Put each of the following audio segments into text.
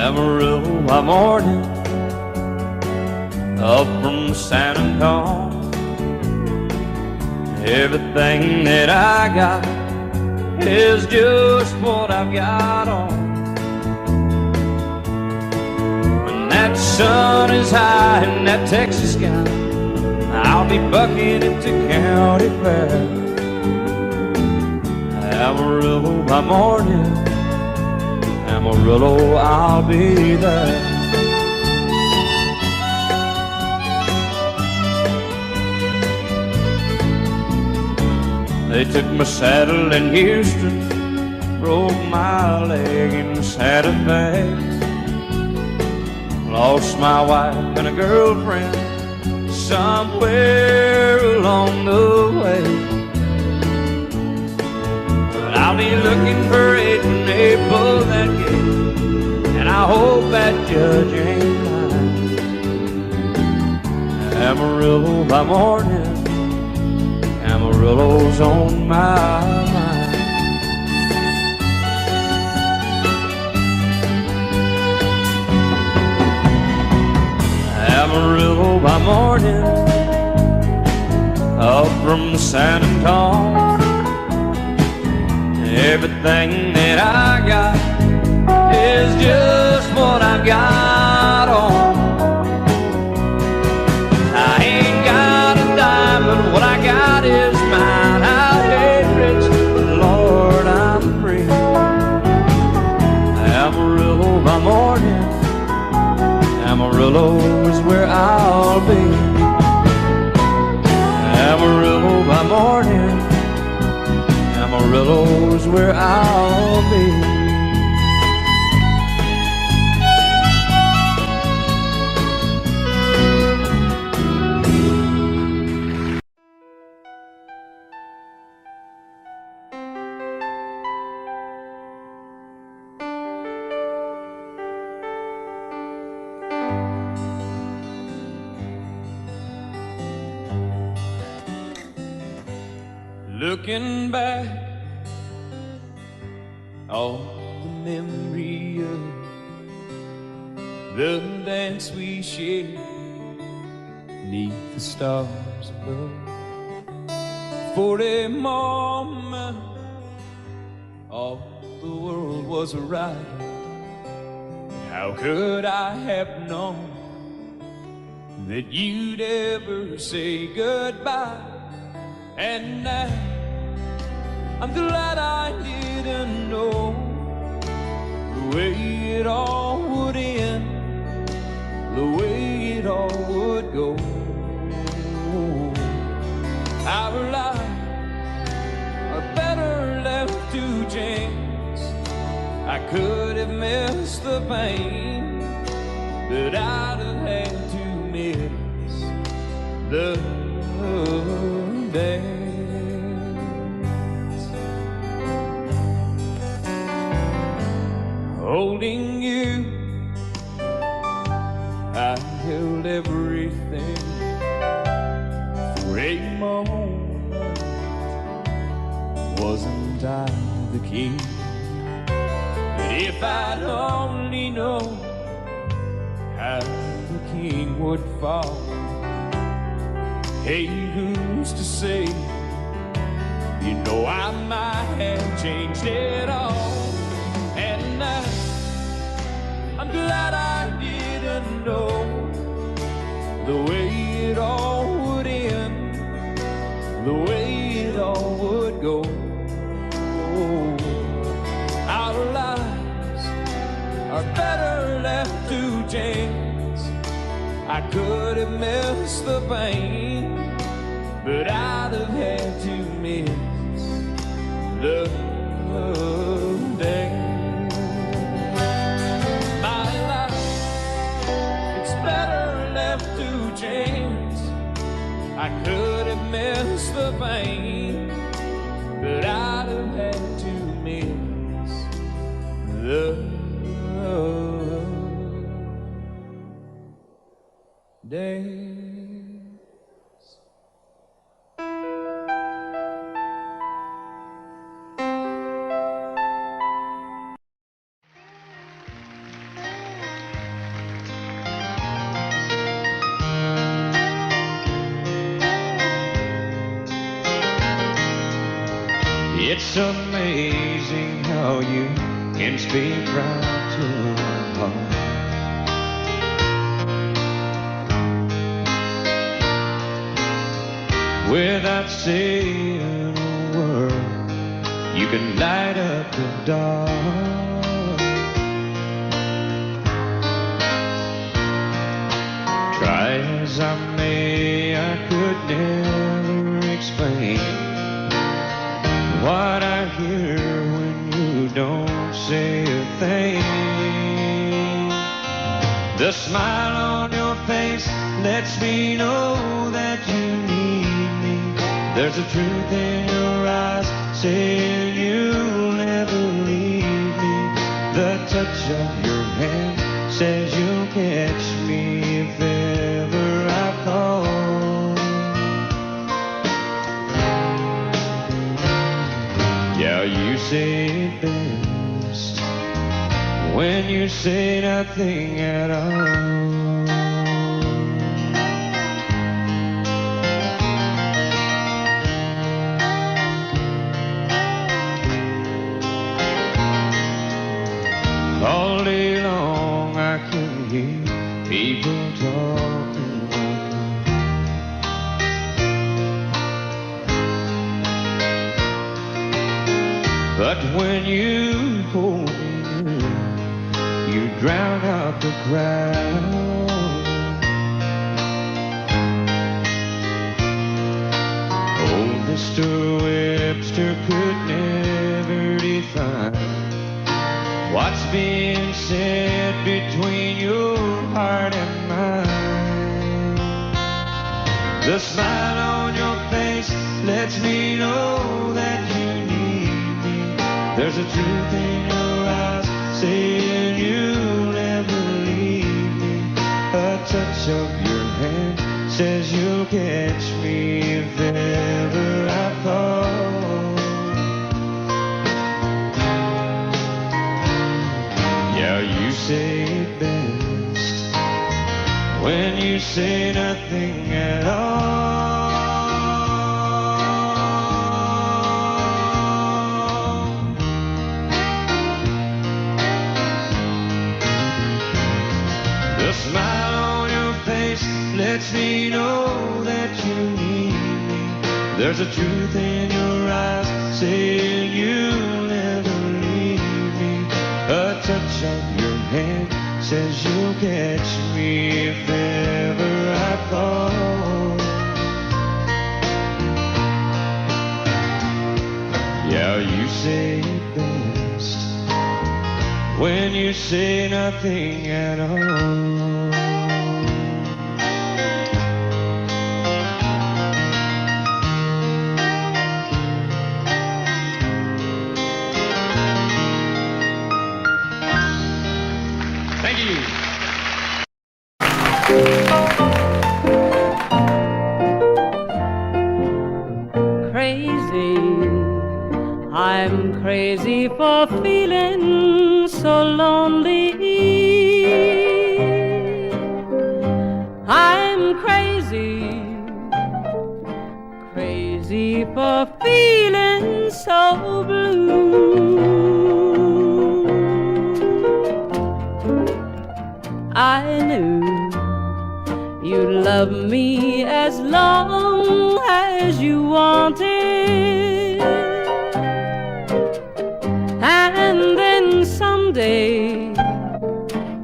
Amarillo by morning, up from San Antonio. Everything that I got is just what I've got on. When that sun is high in that Texas sky, I'll be bucking at the county fair. Amarillo by morning, Amarillo, I'll be there. They took my saddle in Houston, broke my leg in Santa Fe. Lost my wife and a girlfriend somewhere along the way. But I'll be looking for it when they pull that gate, and I hope that judge ain't lying. Amarillo by morning, Amarillo's on my mind. Amarillo by morning, up from San Antonio. Everything that I got is just what I've got on. I ain't got a dime, but what I got is mine. I ain't rich, but Lord, I'm free. Amarillo by morning, Amarillo is where I'll be. Amarillo by morning, Amarillo is where I'll be. Looking back, all the memory of the dance we shared beneath the stars above. For a moment, all the world was right. How could I have known that you'd ever say goodbye? And now I'm glad I didn't know the way it all would end, the way it all would go. Our lives are better left to chance. I could have missed the pain, but I'd have had to miss the dance. Holding you, I held everything. For a moment, wasn't I the king? But if I'd only known how the king would fall, hey, who's to say? You know I might have changed it all. And I'm glad I didn't know the way it all would end, the way it all would go. Our lives are better left to chance. I could have missed the pain, but I'd have had to miss the day. My life, it's better left to chance. I could have missed the pain, but I'd have had to miss the day. It's amazing how you can speak right to my heart. Without saying a word, you can light up the dark. Try as I may, I could never explain what I hear when you don't say a thing. The smile on your face lets me know that you need me. There's a truth in your eyes saying you'll never leave me. The touch of your hand says you'll catch me if ever I fall. Yeah, you say it best when you say nothing at all. All day long I can hear people talking like that. But when you hold me near, you drown out the crowd. Oh, Mr. Webster could never define what's being said between your heart and mine. The smile on your face lets me know that you need me. There's a truth in your eyes saying you'll never leave me. A touch of your hand says you'll catch me if ever I fall. Yeah, you say it best when you say nothing at all. The smile on your face lets me know that you need me. There's a truth in your eyes saying you'll never leave me. A touch of your hand says you'll catch me if ever I fall. Yeah, you say it best when you say nothing at all. Thank you. Crazy, I'm crazy for feeling so lonely. I'm crazy, crazy for feeling so blue. I knew you'd love me as long as you wanted, and then someday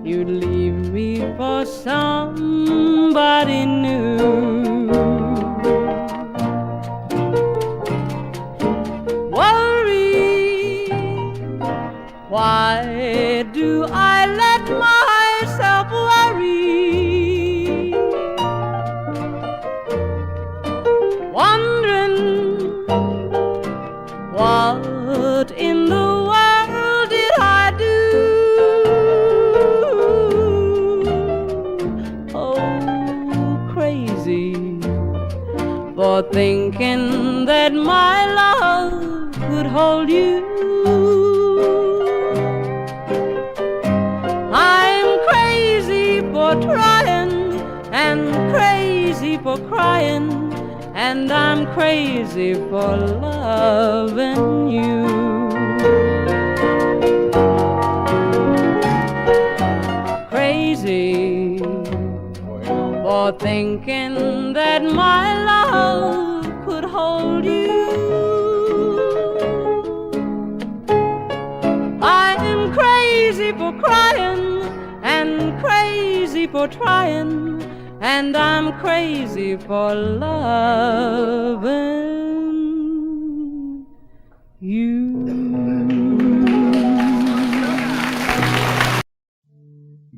you'd leave me for somebody new. Worry, why do I let myself worry? Wondering what in the world did I do? Oh, crazy for thinking that my love could hold you. I'm crazy for trying and crazy for for crying, and I'm crazy for loving you. Crazy for thinking that my love could hold you. I am crazy for crying and crazy for trying, and I'm crazy for loving you.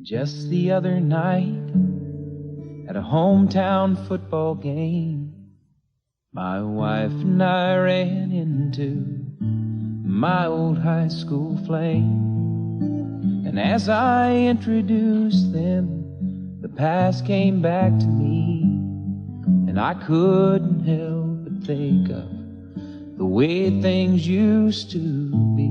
Just the other night, at a hometown football game, my wife and I ran into my old high school flame. And as I introduced them, the past came back to me, and I couldn't help but think of the way things used to be.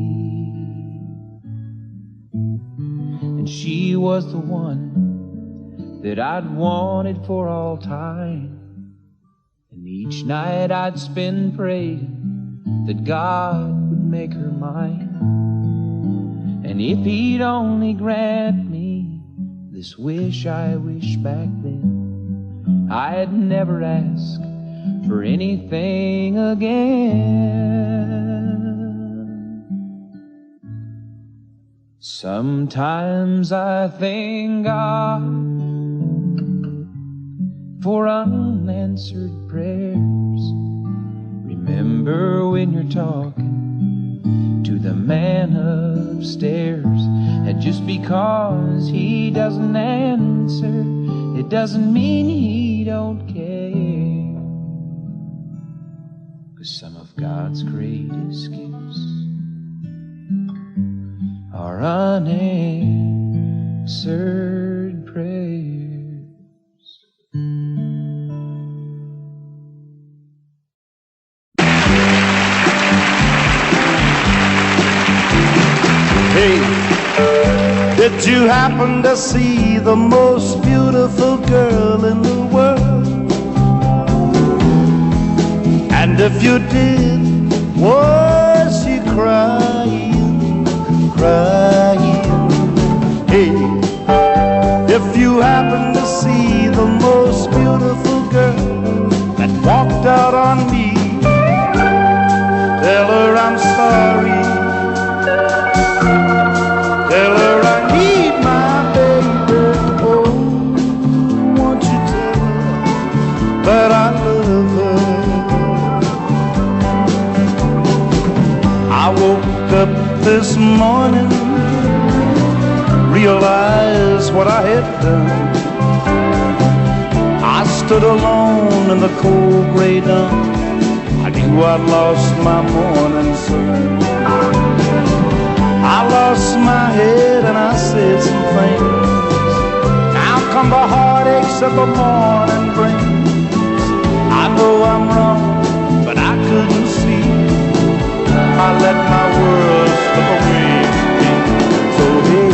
And she was the one that I'd wanted for all time, and each night I'd spend praying that God would make her mine. And if he'd only grant me this wish I wish back then, I'd never ask for anything again. Sometimes I thank God for unanswered prayers. Remember when you're talking to the man upstairs, and just because he doesn't answer, it doesn't mean he don't care. 'Cause some of God's greatest gifts are unanswered prayers. Hey, did you happen to see the most beautiful girl in the world? And if you did, was she crying, crying? Hey, if you happen to see the most beautiful girl that walked out on me, tell her I'm sorry. Tell her I need my baby. Oh, won't you tell her that I love her? I woke up this morning, realized what I had done. I stood alone in the cold gray dawn. I knew I'd lost my morning sun. I lost my head and I said some things. Now come the heartaches that the morning brings. I know I'm wrong, but I couldn't see. I let my world slip away from me. So hey,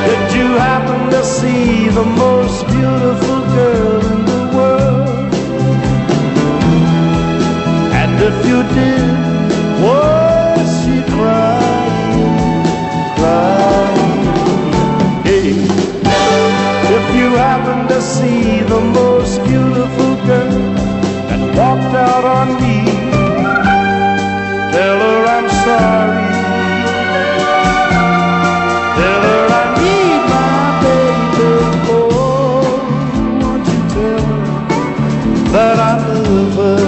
did you happen to see the most beautiful girl in the world? And if you did, was she crying, crying? Hey, if you happen to see the most beautiful girl that walked out on me, tell her I'm sorry. Tell her I need my baby. Oh, won't you tell her that I love her?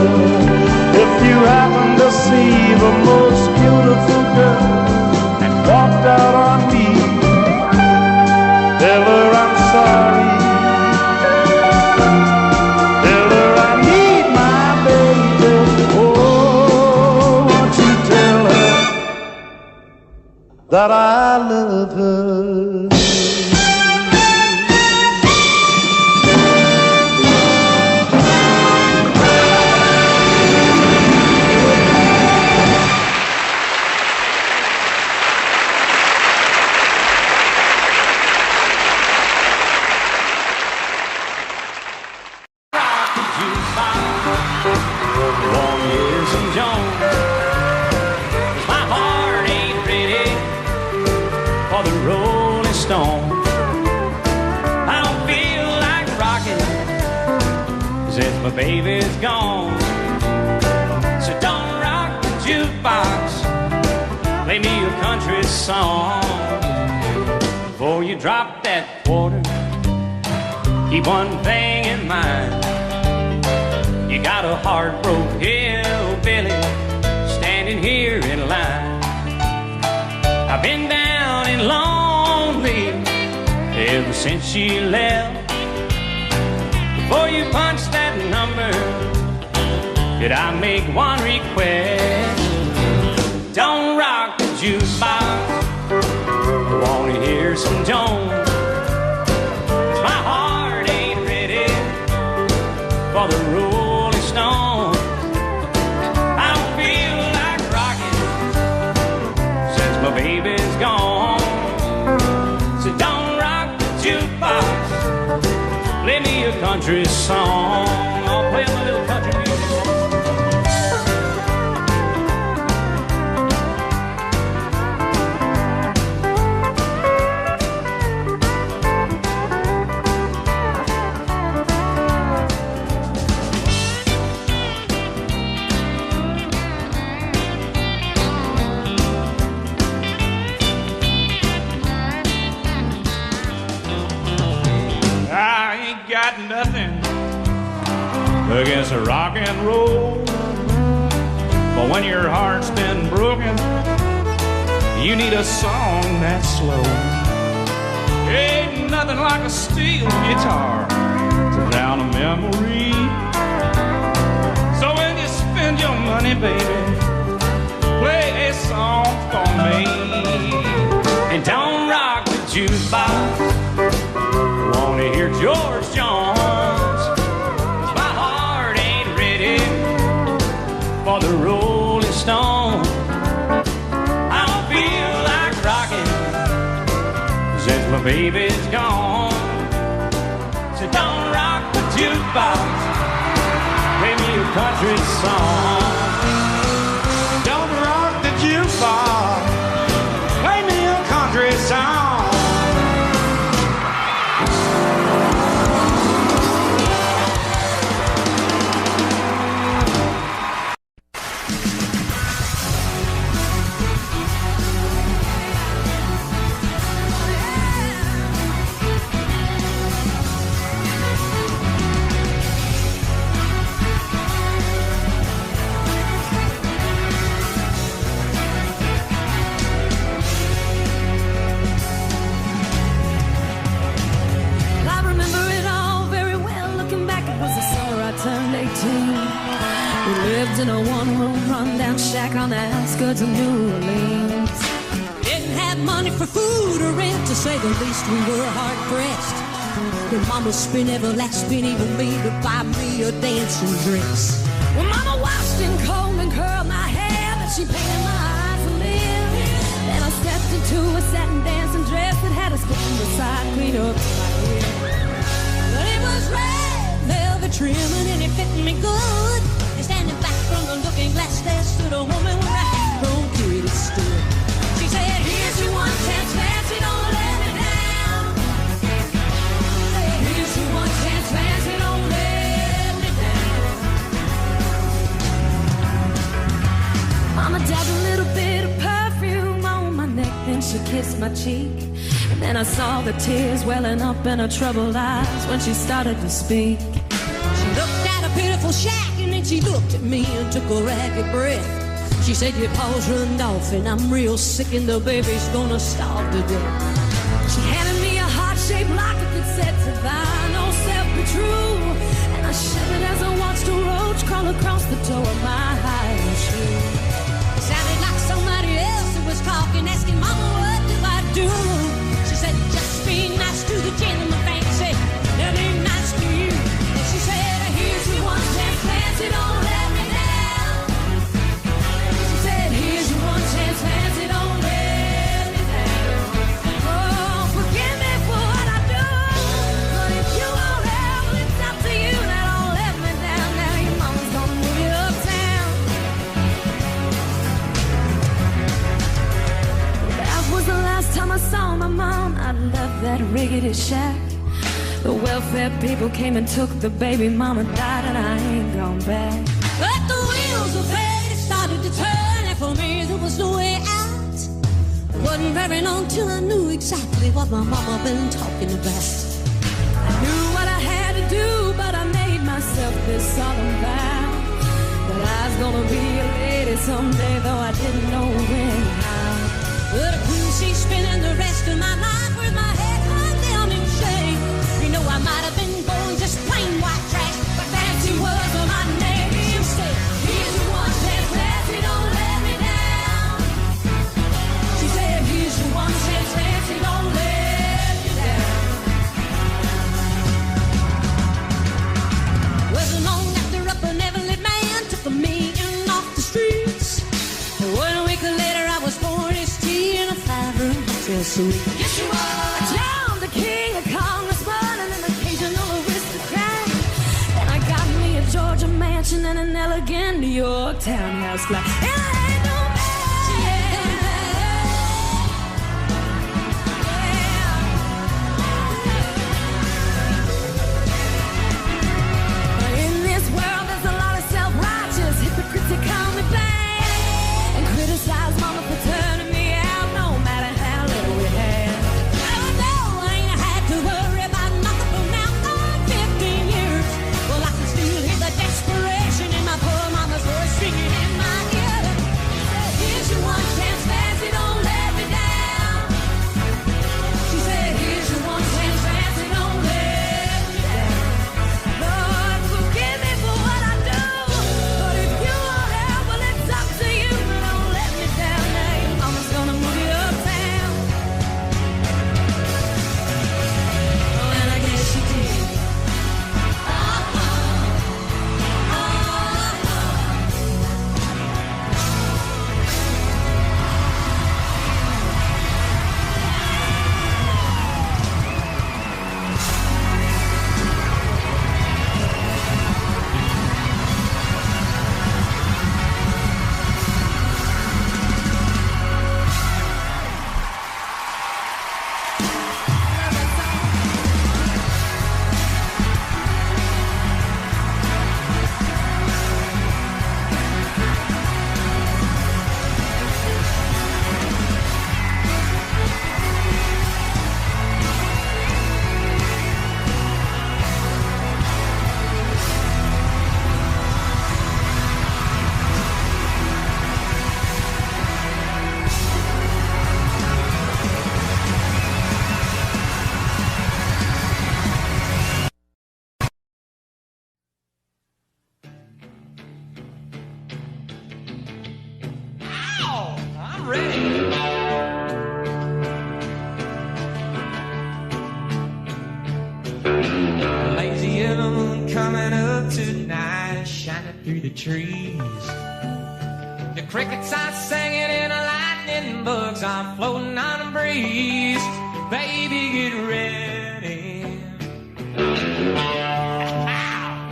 If you happen to see the most beautiful girl that walked out on me, tell her I'm sorry. Tell her I need my baby. Oh, won't you tell her that I love her? Won't hear some Jones, 'cause my heart ain't ready for the Rolling Stone. I don't feel like rocking since my baby's gone. So don't rock the jukebox, play me a country song. Before you drop that quarter, keep one thing in mind. You got a heartbroken hillbilly standing here in line. I've been down and lonely ever since she left. Before you punch that number, could I make one request? Don't rock the jukebox, I wanna hear some Jones. 'Cause my heart ain't ready for the Rolling Stone. I don't feel like rocking since my baby's gone. So don't rock the jukebox, play me a country song. I'll play my little country music. Got nothing against a rock and roll, but when your heart's been broken, you need a song that's slow. Ain't nothing like a steel guitar to drown a memory. So when you spend your money, baby, play a song for me. And don't rock the jukebox, wanna hear George Jones, 'cause my heart ain't ready for the Rolling Stone. I don't feel like rocking since my baby's gone. So don't rock the jukebox, play me a country song. Don't rock the jukebox, play me a country song. In a one-room rundown shack on the outskirts of New Orleans. Didn't have money for food or rent, to say the least. We were hard-pressed. When Mama spent every last penny for me to buy me a dancing dress. When Mama washed and combed and curled my hair, and she painted my eyes a live. Then I stepped into a satin dancing dress that had a skin beside clean up my hair. But it was red velvet trimming and it fit me good. Standing back from the looking glass, there stood a woman with a half-grown kid that stood. She said, here's your one chance, fancy, don't let me down. Here's your one chance, fancy, don't let me down. Mama dabbed a little bit of perfume on my neck, then she kissed my cheek. And then I saw the tears welling up in her troubled eyes when she started to speak. She looked at a pitiful shack, and then she looked at me and took a ragged breath. She said, your paws run off and I'm real sick and the baby's gonna starve to death. She handed me a heart-shaped locket that said, divine, oh self be true. And I shivered as I watched a roach crawl across the toe of my high shoe. It sounded like somebody else that was talking, asking Mama, what do I do? She said, just be nice to the gentleman, fancy, they'll be nice to you. And she said, here's your one chance, fancy, don't let me down. She said, here's your one chance, fancy, don't let me down. Oh, forgive me for what I do, but if you won't help, it's up to you. Now don't let me down. Now your mama's gonna that rickety shack. The welfare people came and took the baby, mama died and I ain't gone back. But the wheels of fate started to turn, and for me there was no way out. It wasn't very long till I knew exactly what my mama been talking about. I knew what I had to do, but I made myself this solemn vow that I was gonna be a lady someday, though I didn't know when and how. But I couldn't see spending the rest of my life with my head hung down in shame. You know I might have been born just plain white trash, but fancy was my name. She said, here's your one chance, Nancy, don't let me down. She said, here's your one chance, Nancy, don't let me down. Wasn't long after up an Evelyn man took a million off the streets. 1 week later I was 40 in a 5-room hotel suite. Yes, you are. John, the king, a congressman, and an occasional aristocrat. Then I got me a Georgia mansion and an elegant New York townhouse flat. And I ain't no man. In this world there's a lot of self-righteous hypocrites that call me bad and criticize mama for turning me out, no matter how little we had. Oh no, I ain't had to worry about nothing for now on 15 years. Well, I can still hear the desperation in my poor mama's voice singing in my ear. Said, here's your one chance, Nancy, don't let me down. She said, here's your one chance, Nancy, don't let me down. Lord, forgive me for what I do, but if you want help, well, it's up to you. But don't let me down now, your mama's gonna move you uptown. Oh, and I guess she did. I'm ready. Lazy yellow moon coming up tonight, shining through the trees. The crickets are singing and the lightning bugs are floating on the breeze. Baby, get ready. Ow!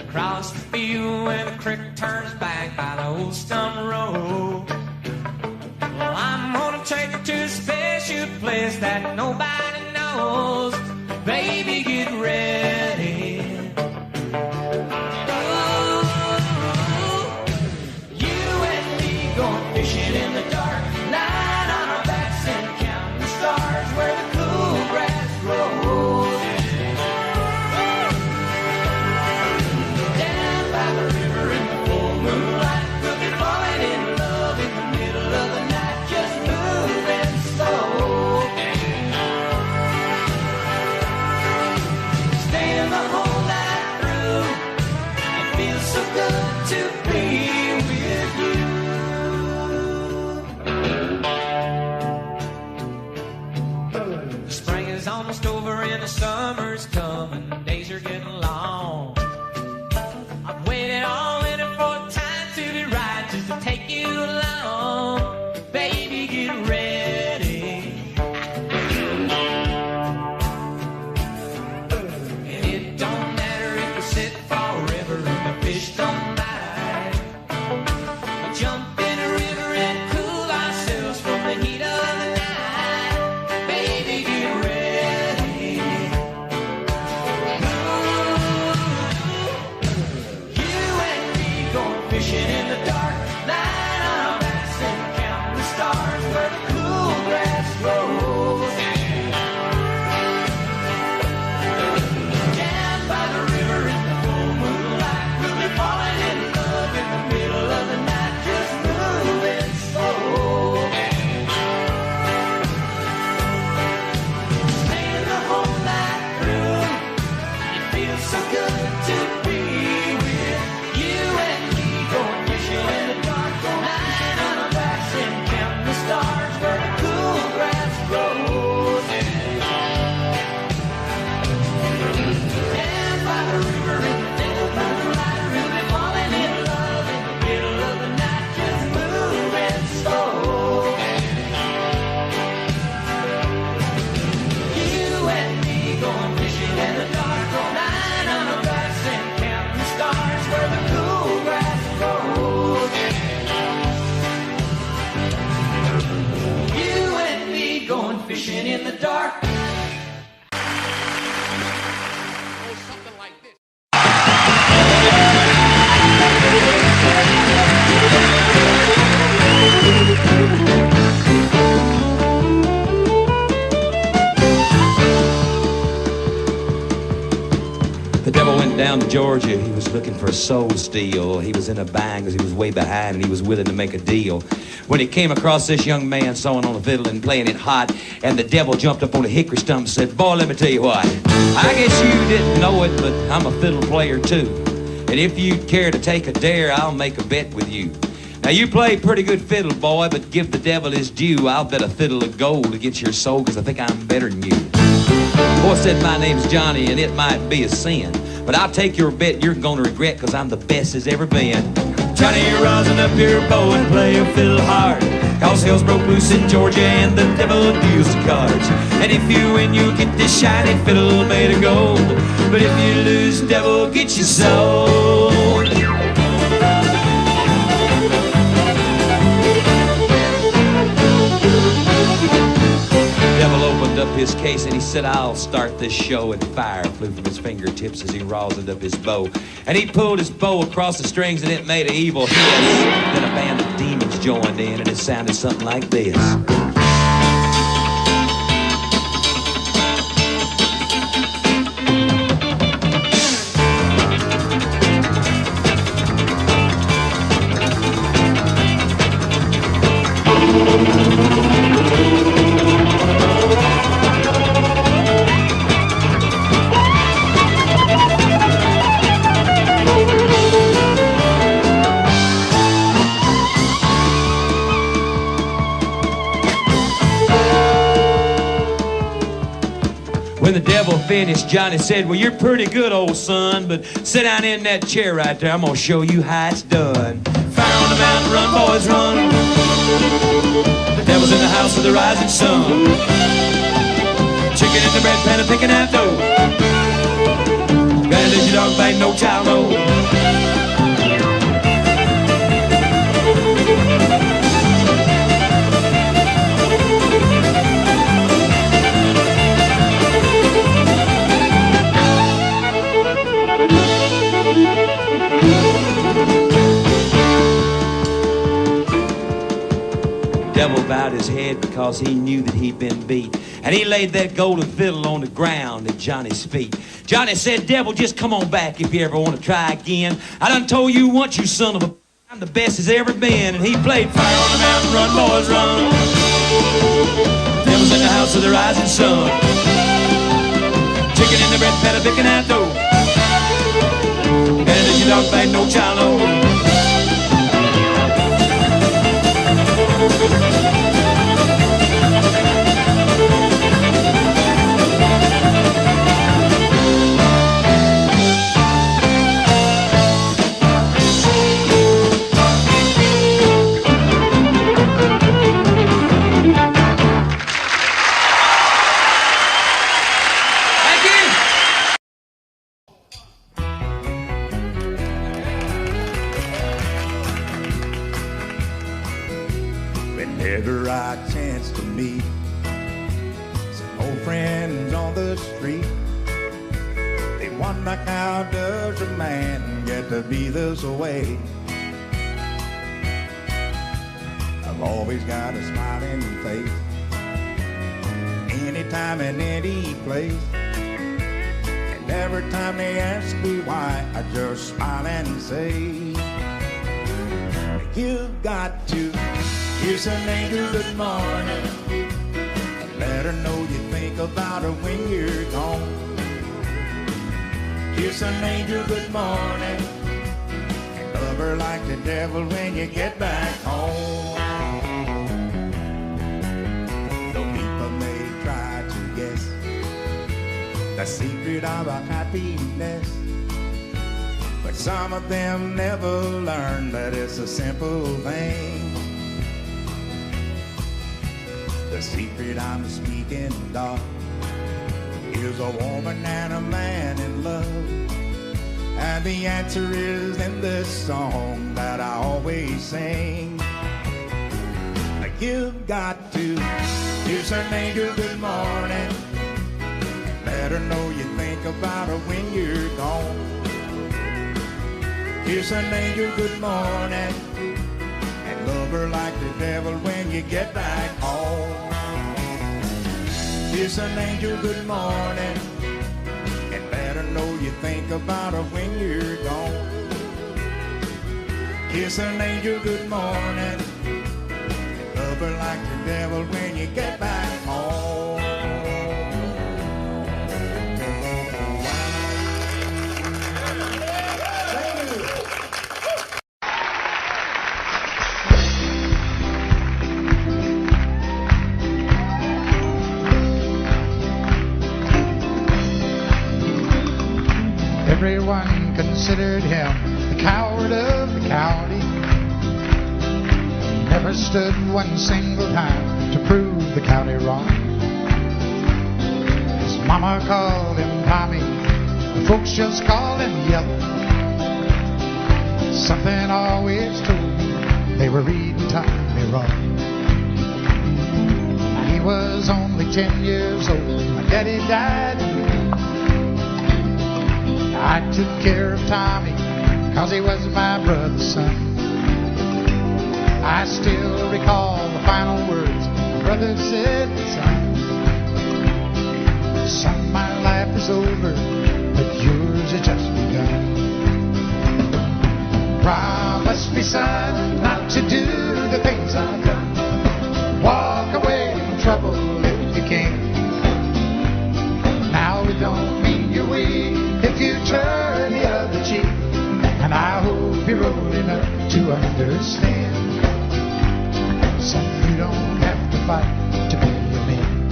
Across the field when the creek turns back by the old stump road. Well, I'm gonna take her to a special place that nobody knows. Baby, get ready. Ooh, you and me going fishing in the dark, lying on our backs and counting the stars where the cool grass grows. Down by the river in the full moonlight, we'll be falling in love in the middle of the night, just moving slow. fishing in the dark, lying on our backs and counting the stars where the cool grass grows. Down by the river in the full moonlight, we'll be falling in love in the middle of the night, just moving slow. Staying the whole night through, it feels so good to be with you and me, going fishing in the dark, lying on our backs and counting the stars where the cool grass grows. Down by the river in the full moonlight, we'll be falling in love in the middle of the night, just moving slow. You and me going fishing in the dark, lying on our backs and counting the stars where the cool grass grows. You and me going fishing in the dark. The devil went down to Georgia. He was looking for a soul steal. He was in a bind because he was way behind and he was willing to make a deal. When he came across this young man sewing on a fiddle and playing it hot, and the devil jumped up on a hickory stump and said, "Boy, let me tell you what. I guess you didn't know it, but I'm a fiddle player too. And if you'd care to take a dare, I'll make a bet with you. Now you play pretty good fiddle, boy, but give the devil his due. I'll bet a fiddle of gold against your soul because I think I'm better than you." The boy said, "My name's Johnny, and it might be a sin, but I'll take your bet you're gonna regret because I'm the best as ever been." Johnny, rising up your bow and play a fiddle hard, cause hell's broke loose in Georgia and the devil deals the cards. And if you win, you'll get this shiny fiddle made of gold, but if you lose, devil get your soul. Devil opened up his case and he said, "I'll start this show," and fire flew from his fingertips as he rosined up his bow. And he pulled his bow across the strings and it made an evil hiss. Then a band of demons joined in and it sounded something like this. When the devil finished, Johnny said, "Well, you're pretty good, old son, but sit down in that chair right there. I'm gonna show you how it's done. Fire on the mountain, run, boys, run. The devil's in the house of the rising sun. Chicken in the bread pan and picking out dough. Gotta let your dog bite, no child, no." Devil bowed his head because he knew that he'd been beat, and he laid that golden fiddle on the ground at Johnny's feet. Johnny said, "Devil, just come on back if you ever want to try again. I done told you once, you son of a, I'm the best as ever been." And he played "Fire on the Mountain, Run, Boys, Run." Devil's in the house of the rising sun. Chicken in the bread pan, picking out dough. And let your dog bite, no child, no. Whenever I chance to meet some old friends on the street, they wonder, how does a man get to be this way? I've always got a smiling face. Anytime and any place. And every time they ask me why, I just smile and say, you've got to kiss an angel good morning and let her know you think about her when you're gone. Kiss an angel good morning and love her like the devil when you get back home. Though people may try to guess the secret of our happiness, but some of them never learn that it's a simple thing. The secret I'm speaking of is a woman and a man in love. And the answer is in this song that I always sing. You've got to kiss an angel good morning. Let her know you think about her when you're gone. Kiss an angel good morning and love her like the devil when you get back home. Kiss an angel good morning and let her know you think about her when you're gone. Kiss an angel good morning and love her like the devil when you get back home. Everyone considered him the coward of the county. He never stood one single time to prove the county wrong. His mama called him Tommy, the folks just called him Yellow. Something always told me they were reading Tommy wrong. He was only 10 years old, my daddy died. I took care of Tommy, 'cause he was my brother's son. I still recall the final words my brother said, son, my life is over, but yours has just begun. Promise me, son, not to do the things I've done. Walk away from trouble if you can. Now it don't mean you're weak if you turn the other cheek, and I hope you're old enough to understand. Son, you don't have to fight to be a man.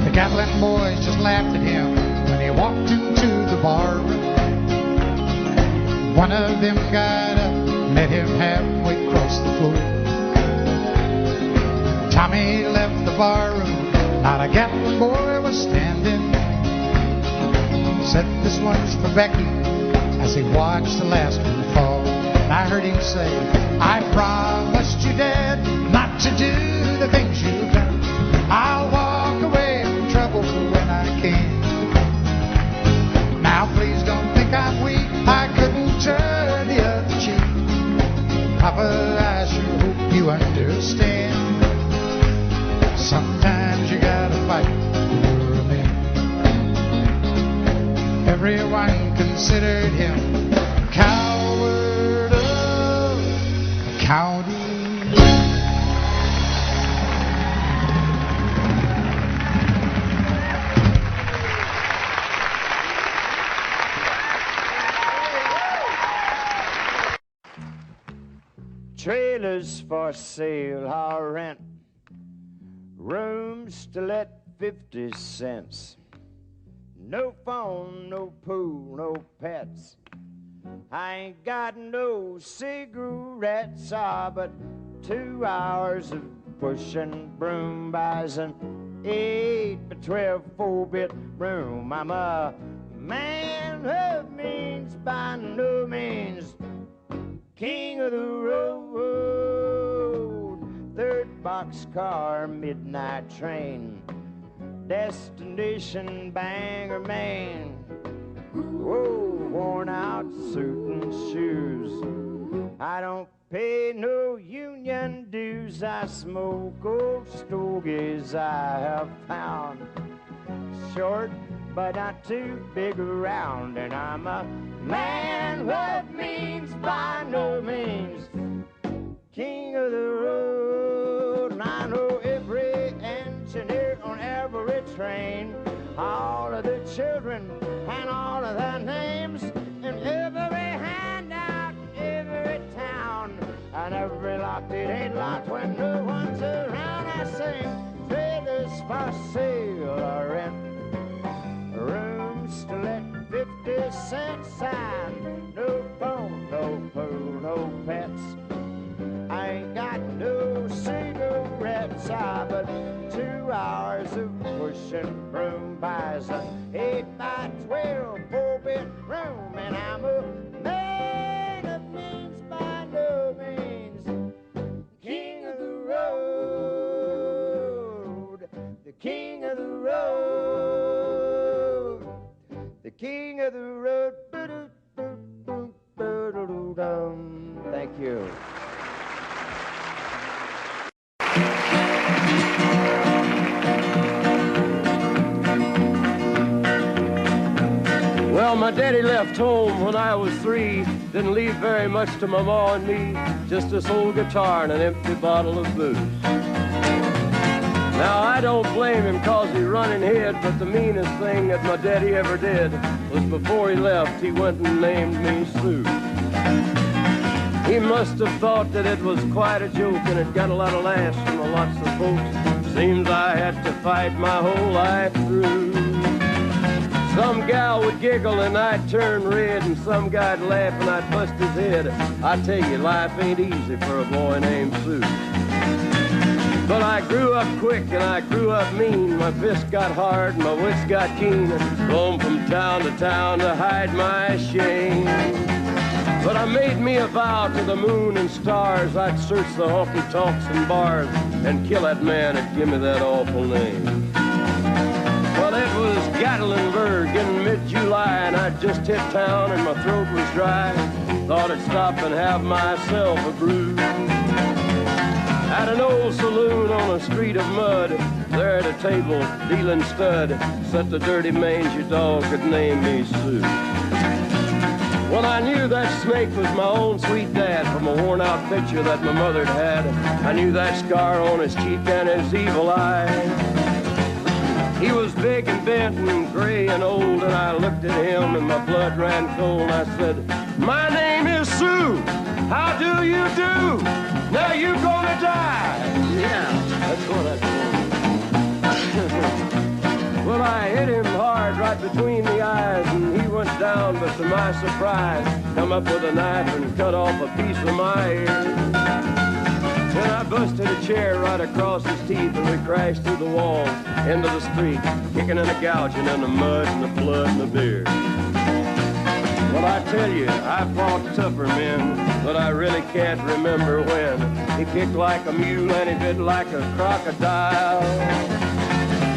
The Gatlin boys just laughed at him when he walked into the bar room. One of them got up, met him halfway across the floor. Tommy left the bar room, not a Gatlin boy was standing. Said this one's for Becky, as he watched the last one fall. And I heard him say, I promised you, Dad, not to do the things you've done. I'll walk away from trouble when I can. Now please don't think I'm weak, I couldn't turn the other cheek. Papa, I sure hope you understand. Sometimes you gotta fight for a man. Everyone considered him coward of the county. Trailers for sale or rent, rooms to let 50 cents. No phone, no pool, no pets. I ain't got no cigarettes, but 2 hours of pushing broom buys an 8 by 12 4-bit room. I'm a man of means, by no means king of the road. Third boxcar, midnight train, destination Bangor, Maine. Whoa, worn out suit and shoes. I don't pay no union I smoke old stogies I have found. Short, but not too big around. And I'm a man what means by no means king of the road. And I know every engineer on every train, all of the children and all of their names, and every handout, every town, and every lock that ain't locked when no one's around. I sing trailers for sale or rent, rooms to let, 50-cent sign, no phone, no pool, no pets. I ain't got no cigarettes, but 2 hours of pushing broom buys an 8x12 4-bedroom, and I'm a man of means by no means king of the road, the king of the road, the king of the road. Thank you. Well, my daddy left home when I was 3. Didn't leave very much to my ma and me, just this old guitar and an empty bottle of booze. Now, I don't blame him 'cause he run and hid, but the meanest thing that my daddy ever did was before he left, he went and named me Sue. He must have thought that it was quite a joke, and it got a lot of laughs from lots of folks. Seems I had to fight my whole life through. Some gal would giggle and I'd turn red, and some guy'd laugh and I'd bust his head. I tell you, life ain't easy for a boy named Sue. But I grew up quick and I grew up mean. My fists got hard and my wits got keen. Roamed from town to hide my shame. But I made me a vow to the moon and stars, I'd search the honky-tonks and bars and kill that man that give me that awful name. Well, it was Gatlinburg in mid-July, and I'd just hit town and my throat was dry. Thought I'd stop and have myself a brew. At an old saloon on a street of mud, there at a table, dealing stud, sat the dirty mangy dog that named me Sue. Well, I knew that snake was my own sweet dad from a worn-out picture that my mother'd had. I knew that scar on his cheek and his evil eye. He was big and bent and gray and old, and I looked at him and my blood ran cold. I said, "My name is Sue. How do you do? Now you gonna die." Yeah, that's what I told him. Well, I hit him hard right between the eyes, and he went down, but to my surprise, come up with a knife and cut off a piece of my ear. Then I busted a chair right across his teeth, and we crashed through the walls into the street, kicking and a gouging in the mud and the blood and the beer. Well, I tell you, I fought tougher men, but I really can't remember when. He kicked like a mule and he bit like a crocodile.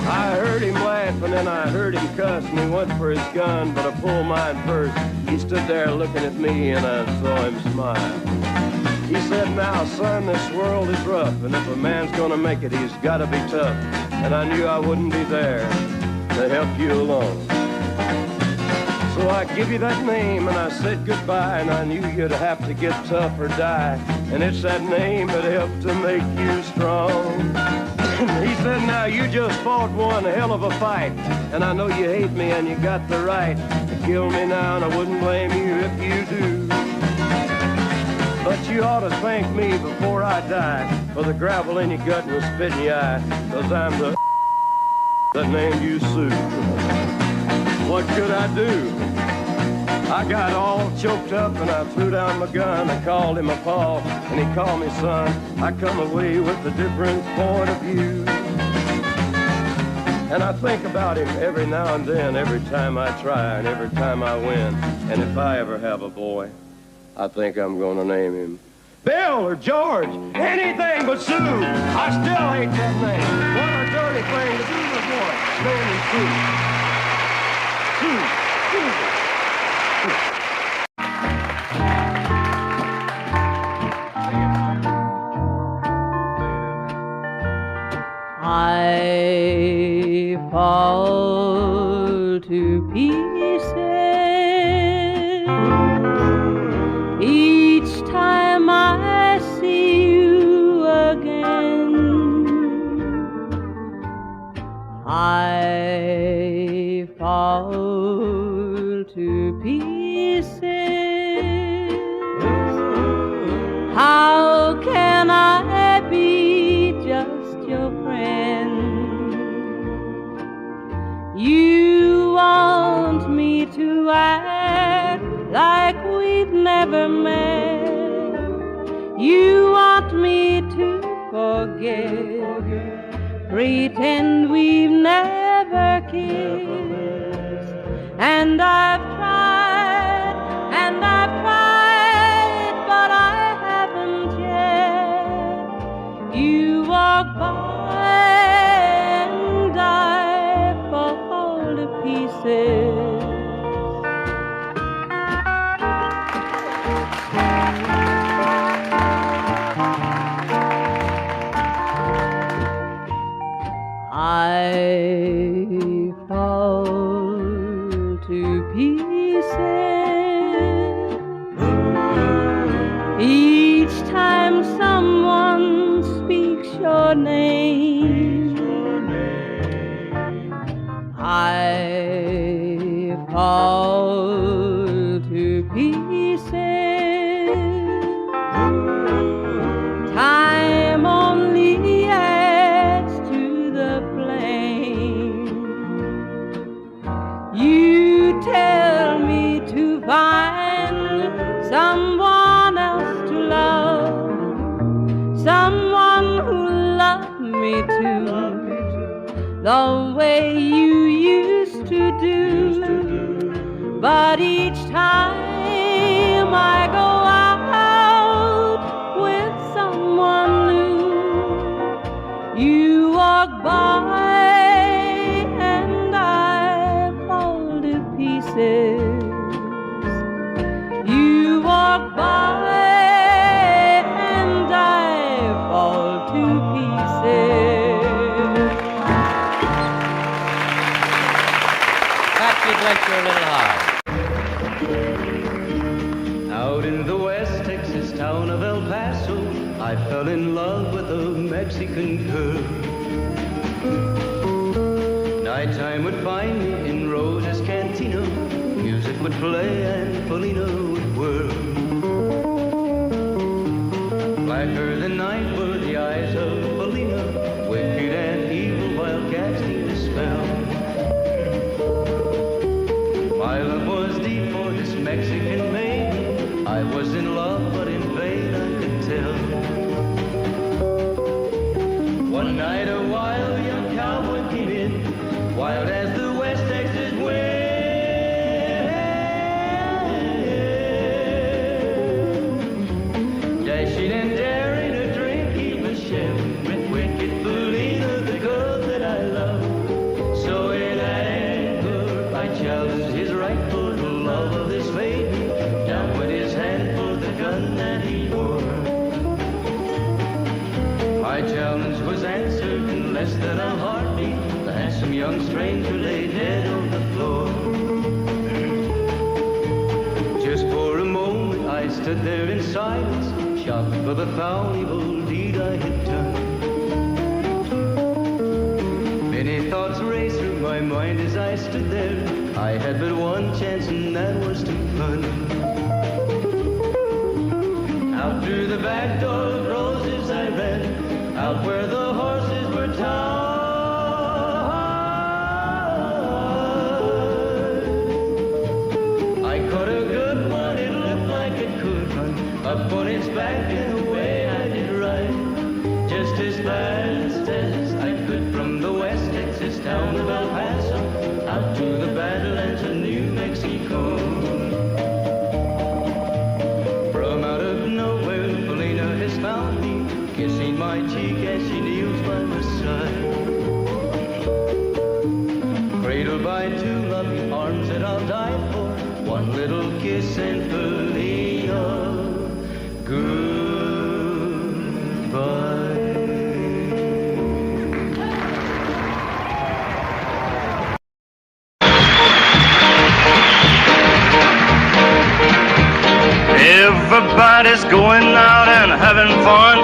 I heard him laugh and then I heard him cuss, and he went for his gun, but I pulled mine first. He stood there looking at me and I saw him smile. He said, "Now, son, this world is rough, and if a man's gonna make it, he's gotta be tough." And I knew I wouldn't be there to help you along. So I give you that name and I said goodbye, and I knew you'd have to get tough or die. And it's that name that helped to make you strong. He said, "Now you just fought one hell of a fight, and I know you hate me and you got the right to kill me now, and I wouldn't blame you if you do. But you ought to thank me before I die for the gravel in your gut and the spit in your eye, 'cause I'm the that named you Sue." What could I do? I got all choked up and I threw down my gun. I called him a pa and he called me son. I come away with a different point of view. And I think about him every now and then, every time I try and every time I win. And if I ever have a boy, I think I'm gonna name him Bill or George, anything but Sue. I still hate that name. What a dirty thing to do with a boy. Name him Sue. Sue. Sue. we've never met. You want me to forget, pretend we've never kissed. And I've tried, but I haven't yet. You walk by and I fall to pieces. I fall to pieces each time someone speaks your name. I fall to pieces. Time only adds to the flame. You tell me to find someone else to love, someone who loved me too, the way you used to do. But each time I go out with someone new, you walk by and I fall to pieces. You walk by and I fall to pieces. Patsy Fletcher, a little high. Out in the West Texas town of El Paso, I fell in love with a Mexican girl. Nighttime would find me in Rosa's Cantina. Music would play and Felina would whirl. Blacker than night were the eyes of Felina, wicked and evil while casting a spell. My love was deep for this Mexican maiden. I was in love, but in vain I could tell. One night a wild young cowboy came in, wild as the West Texas wind. Dashing and daring to drink, he was sharing with wicked Felina, the girl that I love. So in anger I challenged his right for the love of this maiden. Down went his hand for the gun that he wore. My challenge was answered in less than a heartbeat. The handsome young stranger lay dead on the floor. Just for a moment I stood there in silence, shocked for the foul evil deed I had done. Many thoughts raced through my mind as I stood there. I had but one chance and that was to run. Out through the back door of roses I ran, out where the horses were tied. I caught a good one, it looked like it could run up on its back and away I did ride, just as fast as I could from the West Texas town of El Paso out to the Badlands of New Mexico. From out of nowhere, Felina has found me, kissing my cheek as she kneels by my side. Cradled by two loving arms that I'll die for, one little kiss and Felina, goodbye. Everybody's going out and having fun.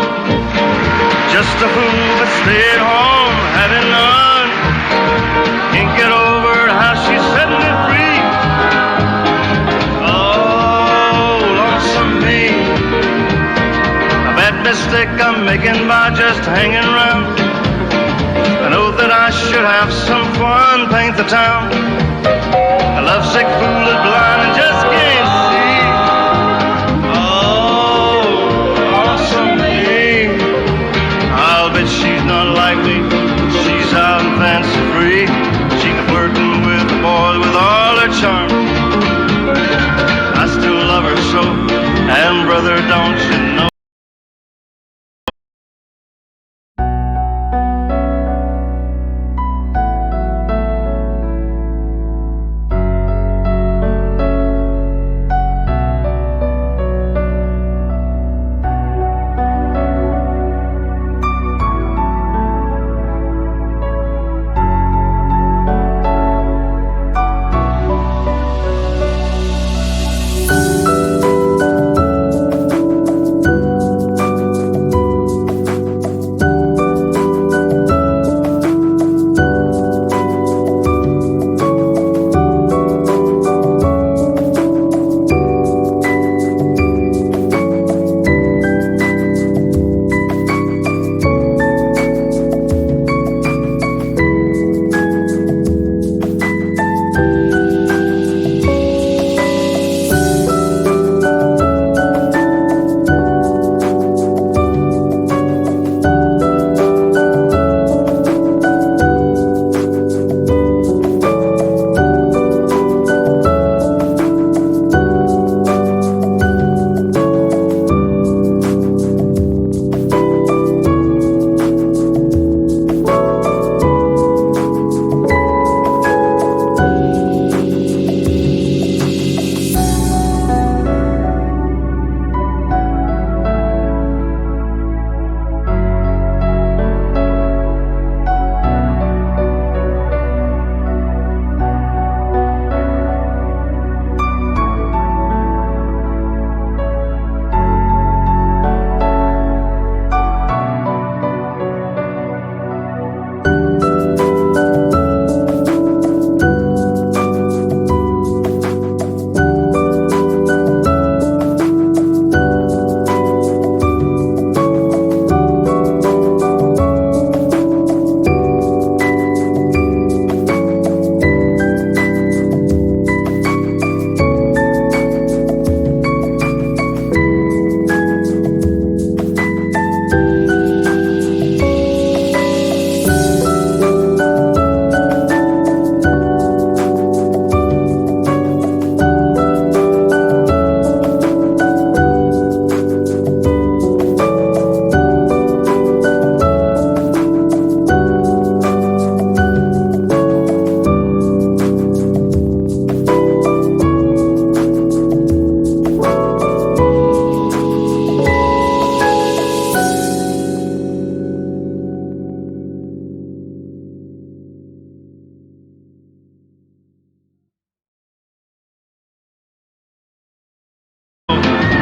Just a fool that stayed home having none. Can't get over how she's setting me free. Oh, lonesome me. A bad mistake I'm making by just hanging around. I know that I should have some fun, paint the town. A lovesick fool is blind and just can't see. And brother, don't you know?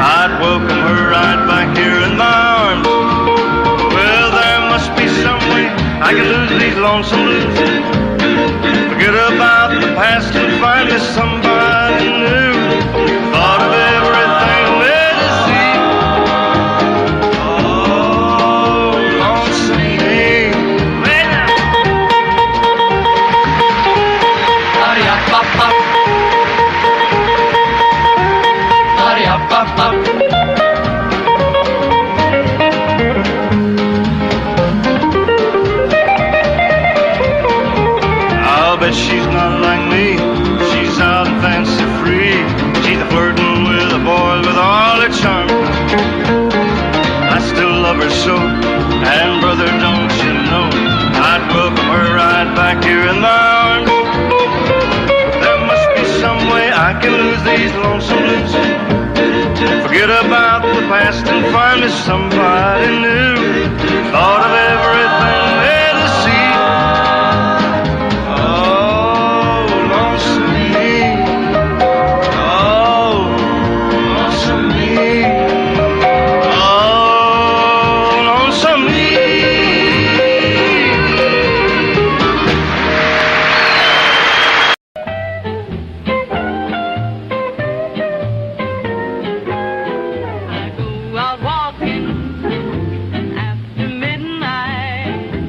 I'd welcome her right back here in my arms. Well, there must be some way I can lose these lonesome blues. Forget about the past and find me somebody new. Thought of everything there to see. Oh, lonesome me. Hurry-up-up-up. Hurry-up-up-up. I'll bet she's not like me. She's out and fancy free. She's a flirting with a boy with all her charm. I still love her so, and brother, don't you know, I'd welcome her right back here in my arms. There must be some way I can lose these lonesome blues. Forget about the past and find me somebody new. Thought of everything there to see. Oh, lonesome me. Oh, lonesome me. Oh, lonesome me. I go out walking after midnight.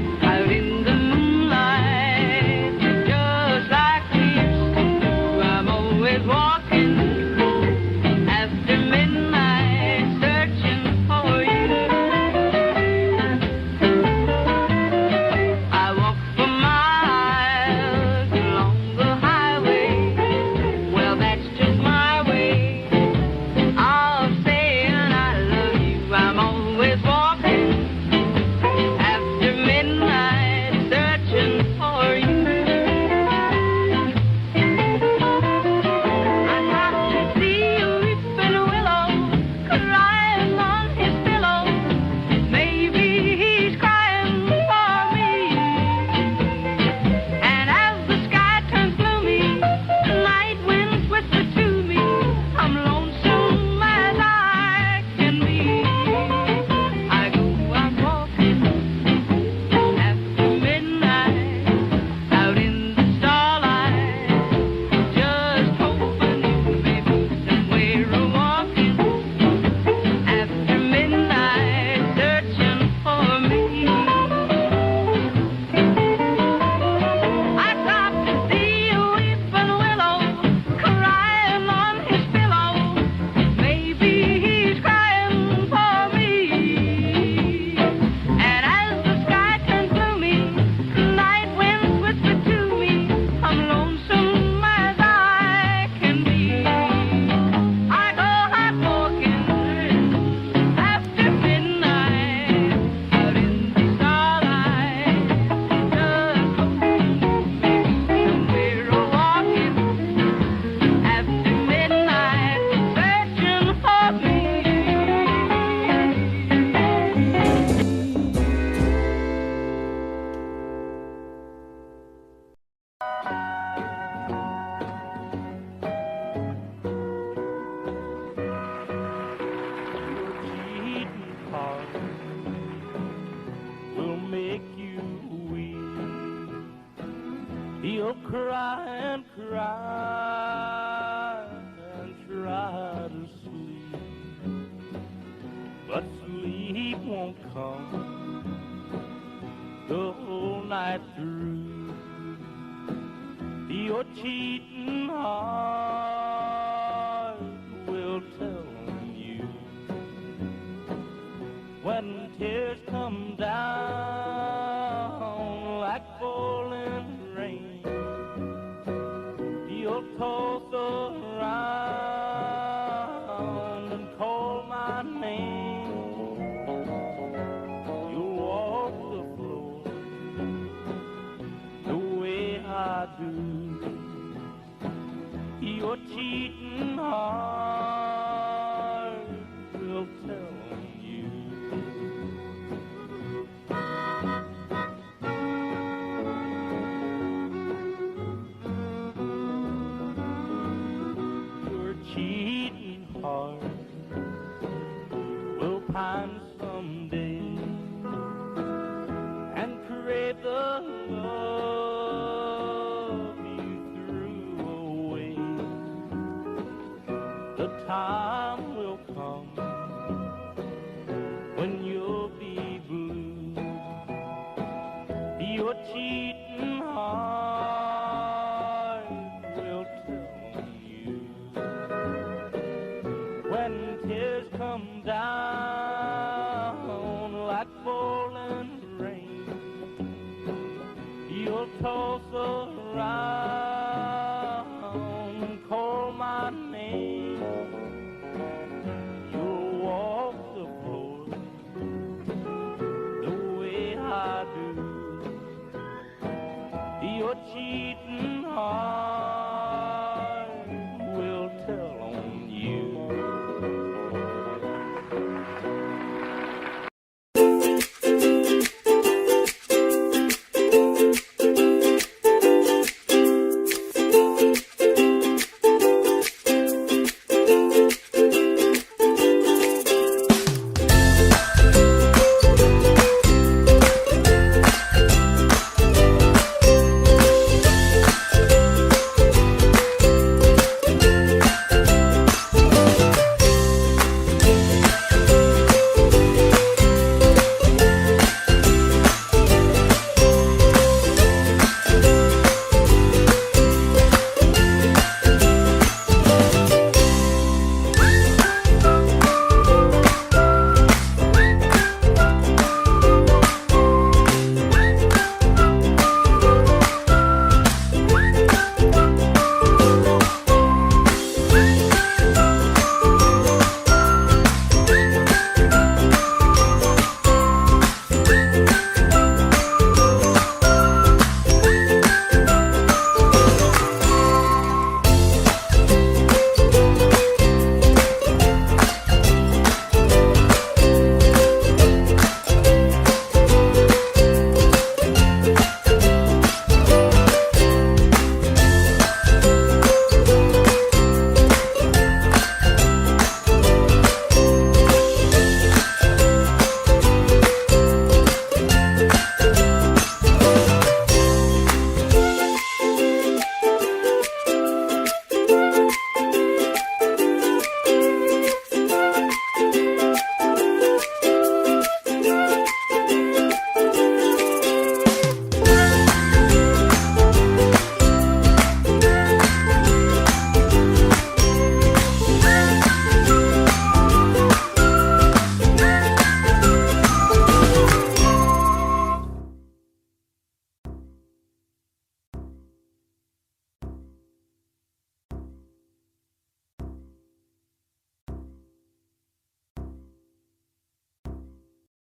cry and cry and try to sleep, but sleep won't come the whole night through. Your cheating heart will tell you when tears come down like falling rain. You'll toss around and call my name. You'll walk the floor the way I do. Your cheating heart will tell you. Your cheating heart will pine someday and crave the love you threw away. The time will come when you'll be blue. Your cheating heart will tell you when tears come down like falling rain. You'll toss